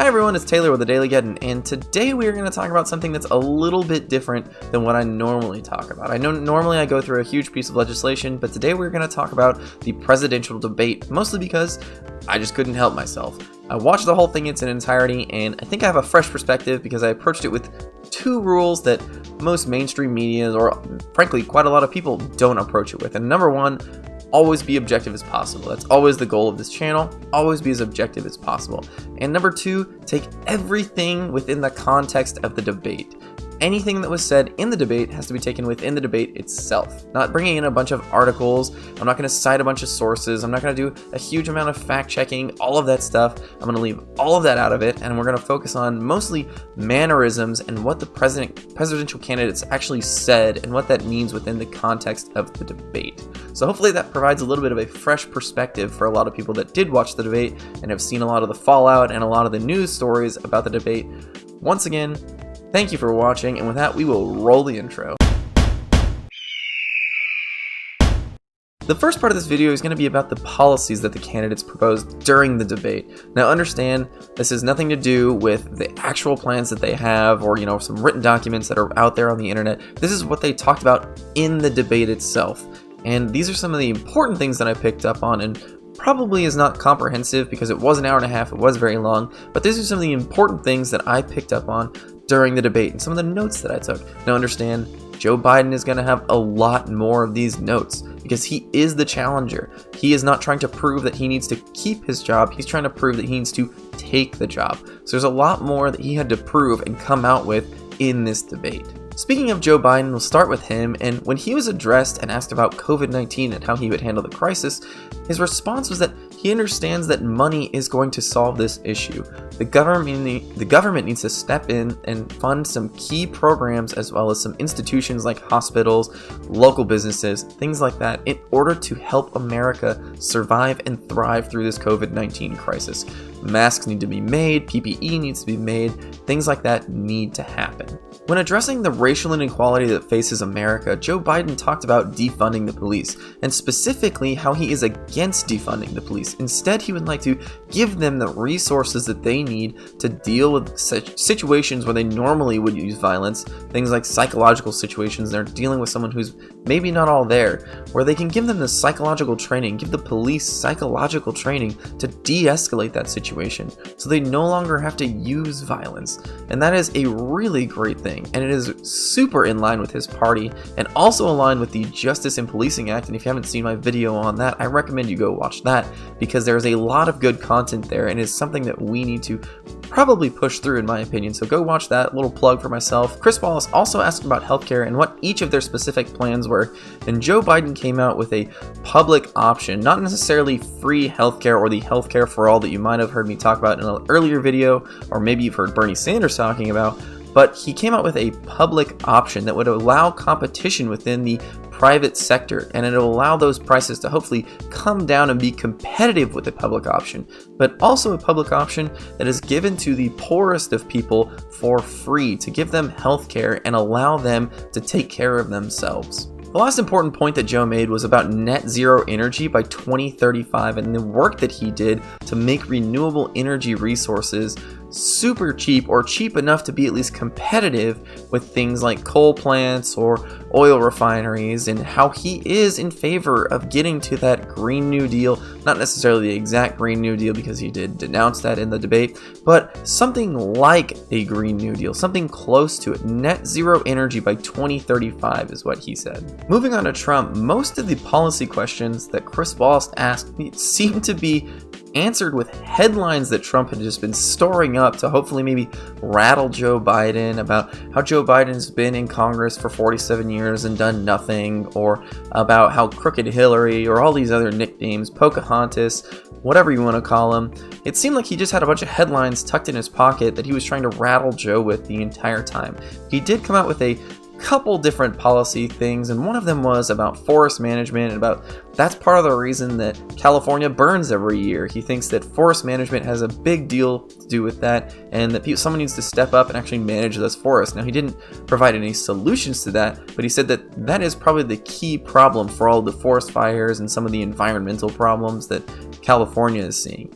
Hi everyone, it's Taylor with the Daily Geddon, and today we are going to talk about something that's a little bit different than what I normally talk about. I know normally I go through a huge piece of legislation, but today we're going to talk about the presidential debate, mostly because I just couldn't help myself. I watched the whole thing in its entirety, and I think I have a fresh perspective because I approached it with two rules that most mainstream media, or frankly quite a lot of people, don't approach it with. And number one, always be objective as possible. That's always the goal of this channel. Always be as objective as possible. And number two, take everything within the context of the debate. Anything that was said in the debate has to be taken within the debate itself. Not bringing in a bunch of articles. I'm not going to cite a bunch of sources. I'm not going to do a huge amount of fact checking, all of that stuff. I'm going to leave all of that out of it, and we're going to focus on mostly mannerisms and what the presidential candidates actually said and what that means within the context of the debate. So hopefully that provides a little bit of a fresh perspective for a lot of people that did watch the debate and have seen a lot of the fallout and a lot of the news stories about the debate. Once again, thank you for watching, and with that, we will roll the intro. The first part of this video is going to be about the policies that the candidates proposed during the debate. Now understand, this has nothing to do with the actual plans that they have or, some written documents that are out there on the internet. This is what they talked about in the debate itself. And these are some of the important things that I picked up on, and probably is not comprehensive because it was an hour and a half, it was very long, but these are some of the important things that I picked up on during the debate and some of the notes that I took. Now understand, Joe Biden is going to have a lot more of these notes because he is the challenger. He is not trying to prove that he needs to keep his job. He's trying to prove that he needs to take the job. So there's a lot more that he had to prove and come out with in this debate. Speaking of Joe Biden, we'll start with him, and when he was addressed and asked about COVID-19 and how he would handle the crisis, his response was that he understands that money is going to solve this issue. The government needs to step in and fund some key programs as well as some institutions like hospitals, local businesses, things like that, in order to help America survive and thrive through this COVID-19 crisis. Masks need to be made, PPE needs to be made, things like that need to happen. When addressing the racial inequality that faces America, Joe Biden talked about defunding the police, and specifically how he is against defunding the police. Instead, he would like to give them the resources that they need to deal with such situations where they normally would use violence, things like psychological situations. They're dealing with someone who's maybe not all there, where they can give them the psychological training, give the police psychological training to de-escalate that situation so they no longer have to use violence. And that is a really great thing, and it is super in line with his party and also aligned with the Justice and Policing Act. And if you haven't seen my video on that, I recommend you go watch that because there's a lot of good content there and it's something that we need to probably push through, in my opinion. So go watch that. Little plug for myself. Chris Wallace also asked about healthcare and what each of their specific plans were, and Joe Biden came out with a public option, not necessarily free healthcare or the healthcare for all that you might have heard me talk about in an earlier video, or maybe you've heard Bernie Sanders talking about, but he came out with a public option that would allow competition within the private sector, and it'll allow those prices to hopefully come down and be competitive with the public option, but also a public option that is given to the poorest of people for free, to give them health care and allow them to take care of themselves. The last important point that Joe made was about net zero energy by 2035 and the work that he did to make renewable energy resources super cheap, or cheap enough to be at least competitive with things like coal plants or oil refineries, and how he is in favor of getting to that Green New Deal. Not necessarily the exact Green New Deal because he did denounce that in the debate, but something like a Green New Deal, something close to it. Net zero energy by 2035 is what he said. Moving on to Trump, most of the policy questions that Chris Wallace asked seem to be answered with headlines that Trump had just been storing up to hopefully maybe rattle Joe Biden about how Joe Biden's been in Congress for 47 years and done nothing, or about how crooked Hillary, or all these other nicknames, Pocahontas, whatever you want to call him. It seemed like he just had a bunch of headlines tucked in his pocket that he was trying to rattle Joe with the entire time. He did come out with a couple different policy things, and one of them was about forest management, and about that's part of the reason that California burns every year. He thinks that forest management has a big deal to do with that, and that someone needs to step up and actually manage those forests. Now, he didn't provide any solutions to that, but he said that that is probably the key problem for all the forest fires and some of the environmental problems that California is seeing.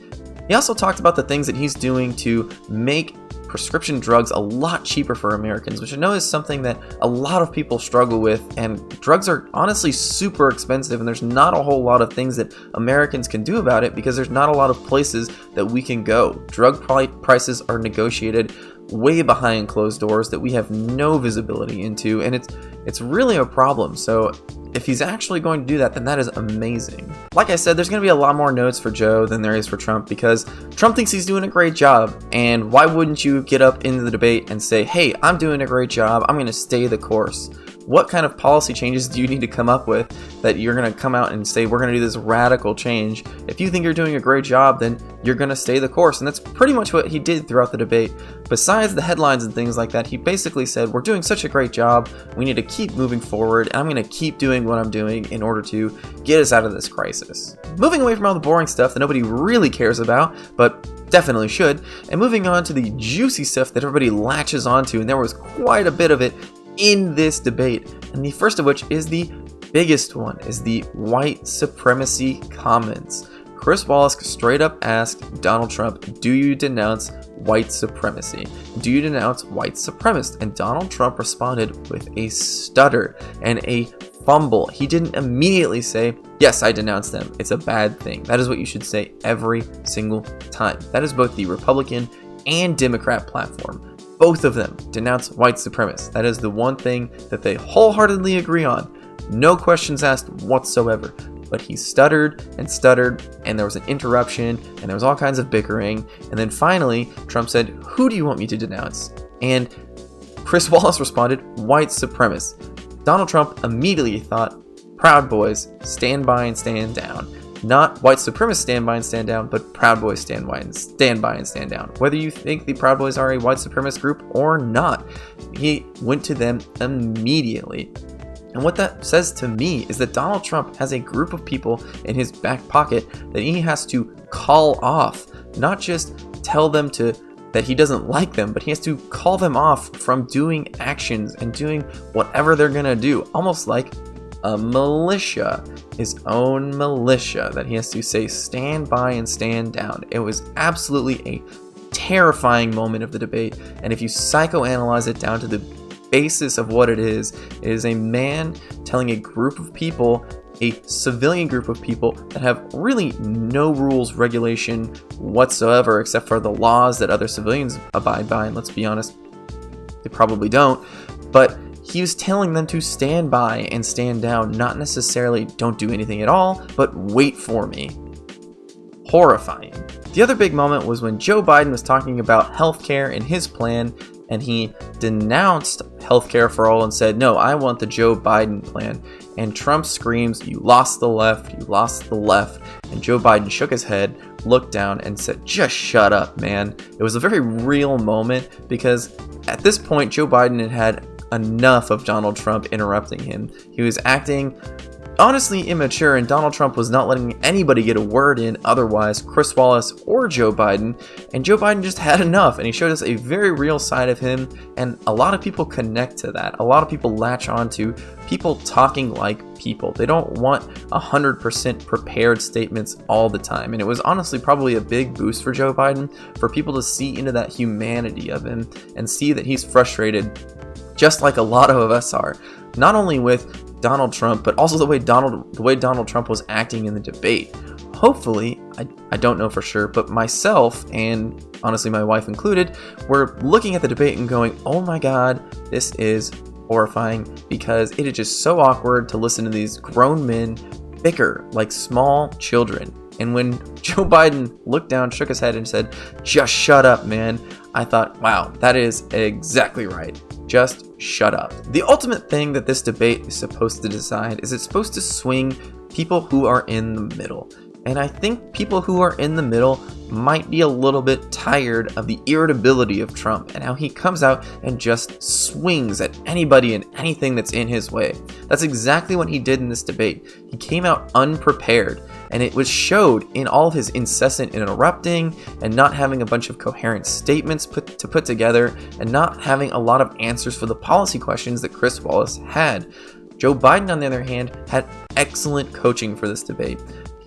He also talked about the things that he's doing to make prescription drugs a lot cheaper for Americans, which I know is something that a lot of people struggle with, and drugs are honestly super expensive, and there's not a whole lot of things that Americans can do about it because there's not a lot of places that we can go. Drug prices are negotiated way behind closed doors that we have no visibility into, and it's really a problem. So if he's actually going to do that, then that is amazing. Like I said, there's going to be a lot more notes for Joe than there is for Trump because Trump thinks he's doing a great job, and why wouldn't you get up into the debate and say, hey, I'm doing a great job, I'm going to stay the course? What kind of policy changes do you need to come up with that you're going to come out and say, we're going to do this radical change? If you think you're doing a great job, then you're going to stay the course. And that's pretty much what he did throughout the debate. Besides the headlines and things like that, he basically said, we're doing such a great job, we need to keep moving forward, and I'm going to keep doing what I'm doing in order to get us out of this crisis. Moving away from all the boring stuff that nobody really cares about, but definitely should, and moving on to the juicy stuff that everybody latches onto, and there was quite a bit of it in this debate. And the first of which is the biggest one, is the white supremacy comments. Chris Wallace straight up asked Donald Trump, do you denounce white supremacy? Do you denounce white supremacists? And Donald Trump responded with a stutter and a fumble. He didn't immediately say, yes, I denounce them. It's a bad thing. That is what you should say every single time. That is both the Republican and Democrat platform. Both of them denounce white supremacists. That is the one thing that they wholeheartedly agree on. No questions asked whatsoever. But he stuttered, and there was an interruption, and there was all kinds of bickering. And then finally, Trump said, who do you want me to denounce? And Chris Wallace responded, white supremacists. Donald Trump immediately thought, Proud Boys, stand by and stand down. Not white supremacists stand by and stand down, but Proud Boys stand by and stand down. Whether you think the Proud Boys are a white supremacist group or not, he went to them immediately. And what that says to me is that Donald Trump has a group of people in his back pocket that he has to call off, not just tell them that he doesn't like them, but he has to call them off from doing actions and doing whatever they're gonna do, almost like a militia, his own militia, that he has to say stand by and stand down. It was absolutely a terrifying moment of the debate, and if you psychoanalyze it down to the basis of what it is a man telling a group of people, a civilian group of people that have really no rules, regulation whatsoever, except for the laws that other civilians abide by, and let's be honest, they probably don't, but he was telling them to stand by and stand down, not necessarily don't do anything at all, but wait for me. Horrifying. The other big moment was when Joe Biden was talking about healthcare and his plan, and he denounced healthcare for all and said, no, I want the Joe Biden plan. And Trump screams, you lost the left, you lost the left. And Joe Biden shook his head, looked down, and said, just shut up, man. It was a very real moment because at this point, Joe Biden had enough of Donald Trump interrupting him. He was acting honestly immature, and Donald Trump was not letting anybody get a word in otherwise, Chris Wallace or Joe Biden, and Joe Biden just had enough, and he showed us a very real side of him, and a lot of people connect to that. A lot of people latch on to people talking like people. They don't want 100% prepared statements all the time, and it was honestly probably a big boost for Joe Biden for people to see into that humanity of him and see that he's frustrated just like a lot of us are, not only with Donald Trump, but also the way Donald Trump was acting in the debate. Hopefully, I don't know for sure, but myself and honestly my wife included, were looking at the debate and going, oh my god, this is horrifying, because it is just so awkward to listen to these grown men bicker like small children. And when Joe Biden looked down, shook his head, and said, just shut up, man, I thought, wow, that is exactly right. Just shut up. The ultimate thing that this debate is supposed to decide is it's supposed to swing people who are in the middle. And I think people who are in the middle might be a little bit tired of the irritability of Trump and how he comes out and just swings at anybody and anything that's in his way. That's exactly what he did in this debate. He came out unprepared, and it was showed in all of his incessant interrupting and not having a bunch of coherent statements put together and not having a lot of answers for the policy questions that Chris Wallace had. Joe Biden, on the other hand, had excellent coaching for this debate.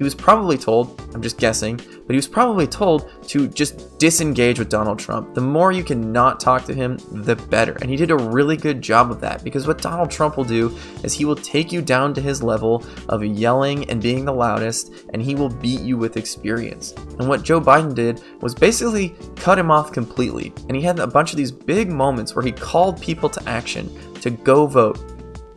he was probably told, I'm just guessing, but he was probably told to just disengage with Donald Trump. The more you can not talk to him, the better. And he did a really good job of that, because what Donald Trump will do is he will take you down to his level of yelling and being the loudest, and he will beat you with experience. And what Joe Biden did was basically cut him off completely. And he had a bunch of these big moments where he called people to action, to go vote.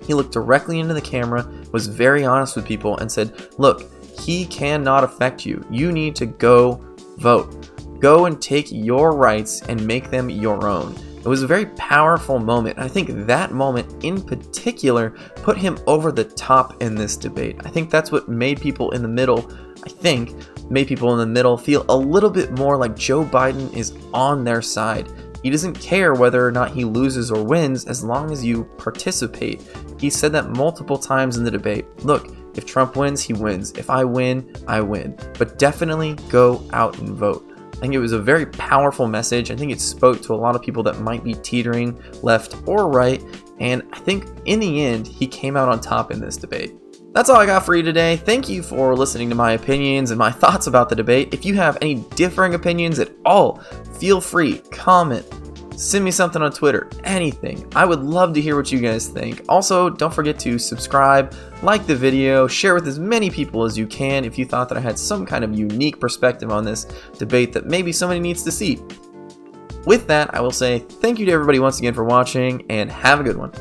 He looked directly into the camera, was very honest with people, and said, look, he cannot affect you. You need to go vote. Go and take your rights and make them your own. It was a very powerful moment. I think that moment in particular put him over the top in this debate. I think that's what made people in the middle, feel a little bit more like Joe Biden is on their side. He doesn't care whether or not he loses or wins as long as you participate. He said that multiple times in the debate. Look, if Trump wins, he wins. If I win, I win. But definitely go out and vote. I think it was a very powerful message. I think it spoke to a lot of people that might be teetering left or right. And I think in the end, he came out on top in this debate. That's all I got for you today. Thank you for listening to my opinions and my thoughts about the debate. If you have any differing opinions at all, feel free, comment, send me something on Twitter, anything. I would love to hear what you guys think. Also, don't forget to subscribe, like the video, share with as many people as you can if you thought that I had some kind of unique perspective on this debate that maybe somebody needs to see. With that, I will say thank you to everybody once again for watching, and have a good one.